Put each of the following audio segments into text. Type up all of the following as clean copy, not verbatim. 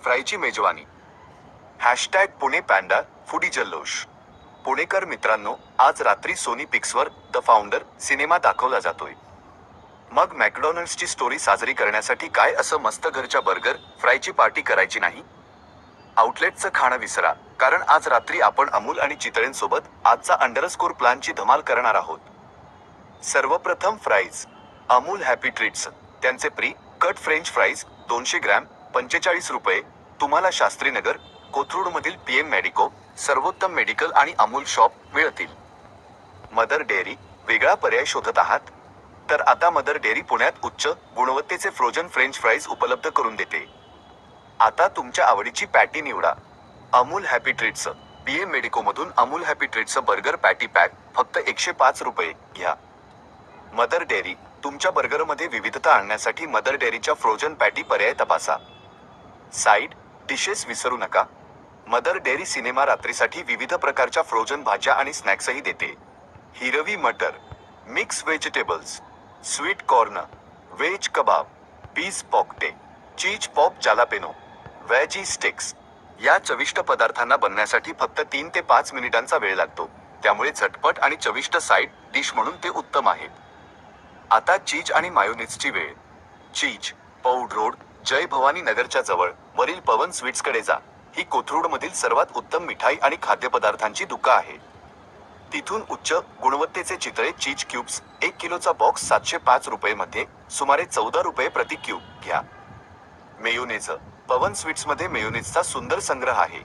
फ्रायची मेजवानी. Hashtag Pune पॅन्डा foodie जल्लोष. पुणेकर मित्रांनो, आज रात्री सोनी पिक्सवर द फाउंडर सिनेमा दाखवला जातोय. मग मॅकडॉनल्ड्सची स्टोरी साजरी करण्यासाठी काय असं मस्त घरच्या बर्गर, फ्रायची पार्टी करायची नाही? आउटलेटचं खाणं विसरा, कारण आज रात्री आपण अमूल आणि चितळेंसोबत आजचा अंडरस्कोर प्लॅनची धमाल करणार आहोत. सर्वप्रथम फ्राईज. Amul happy treats. त्यांचे pre cut french fries 200 gram, 45 रुपये. तुम्हाला शास्त्रीनगर, कोथरूडमधील पीएम मेडिको, सर्वोत्तम मेडिकल आणि अमूल शॉप मिळतील. Mother Dairy. वेगळा पर्याय शोधत आहात? तर आता मदर डेअरी पुण्यात उच्च गुणवत्तेचे फ्रोजन फ्रेंच फ्राईज उपलब्ध करून देते. आता तुमच्या आवडीची पॅटी निवडा. Amul happy treats. पीएम मेडिकोमधून Amul happy treats burger patty pack फक्त 105 रुपये घ्या. Mother Dairy. तुमच्या बर्गरमध्ये विविधता आणण्यासाठी मदर डेअरीच्या फ्रोजन पॅटी पर्याय तपासा. साईड डिशेस विसरू नका. मदर डेअरी सिनेमा रात्रीसाठी विविध प्रकारच्या फ्रोजन भाज्या आणि स्नॅक्सही देते. हिरवी मटर, mix vegetables, sweet corn, veg कबाब, peas pockets, cheese pop jalapeno, veggie sticks. या चविष्ट पदार्थांना बनण्यासाठी फक्त 3 ते 5 मिनिटांचा वेळ लागतो, त्यामुळे झटपट आणि चविष्ट साईड डिश म्हणून ते उत्तम आहेत. आता चीज आणि मायोनीजची वेळ. चीज पौड रोड, जय भवानी नगरच्या जवळ वरील पवन स्वीट्सकडे जा. ही कोथरूडमधील सर्वात उत्तम मिठाई आणि खाद्यपदार्थांची दुकान आहे. तिथून उच्च गुणवत्तेचे चितळे चीज क्यूब्स 1 किलोचा बॉक्स 705 रुपये मध्ये सुमारे 14 रुपये प्रति क्यूब घ्या. मेयोनेज. पवन स्वीट्समध्ये मेयोनेजचा सुंदर संग्रह आहे.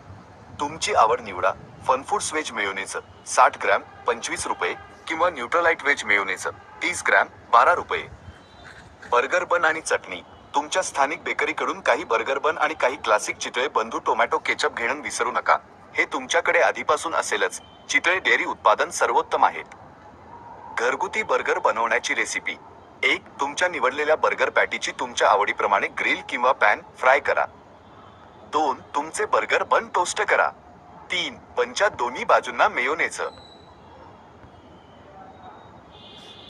तुमची आवड निवडा. फनफूड्स व्हेज मेयोनेज 60 ग्रॅम 25 रुपये किंवा न्यूट्रलाइट व्हेज मेयोनेज 30 ग्रॅम 12 रुपये. बर्गर बन आणि चटणी. तुमच्या स्थानिक बेकरीकडून काही बर्गर बन आणि काही क्लासिक चितळे बंधू टोमॅटो केचप घेणं विसरू नका. हे तुमच्याकडे आधीपासून असेलच. चितळे डेअरी उत्पादन सर्वोत्तम आहेत. घरगुती बर्गर बनवण्याची रेसिपी. 1. तुमच्या निवडलेल्या बर्गर पॅटीची तुमच्या आवडीप्रमाणे ग्रिल किंवा पॅन फ्राय करा. 2. तुमचे बर्गर बन टोस्ट करा. 3. बनच्या दोन्ही बाजूंना मेयोनेज